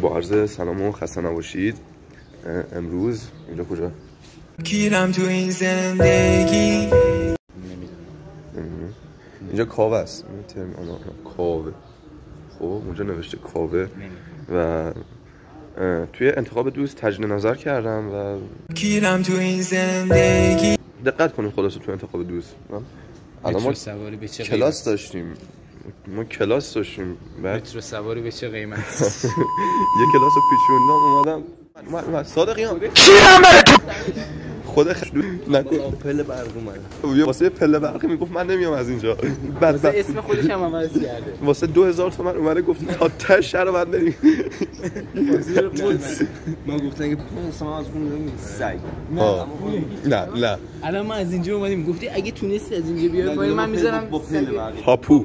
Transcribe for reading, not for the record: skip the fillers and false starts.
با عرض سلام و خسته نباشید. امروز اینجا کجا؟ گیرم تو این زندگی. اینجا کاوه است. کاوه. خب اونجا نوشته کاوه و توی انتخاب دوست تجدید نظر کردم و گیرم تو این زندگی. دقت کنید خلاصه تو انتخاب دوست. الان ما سواری به چه کلاس داشتیم. بعد مترو سواری به چه قیمت؟ یه کلاس رو پیچوندم اومدم صادقیان خود نکن پله برق اومد واسه پله برقی میگفت من نمیام از اینجا. واسه اسم خودش هم عوض کرده. واسه 2000 تومن اومده گفت تا ته شهر بعد بریم. ما گفتن که ما از اون نمیگیم سگ. نه الان ما از اینجا اومدیم گفتی اگه تونستی از اینجا بیای من میذارم هاپو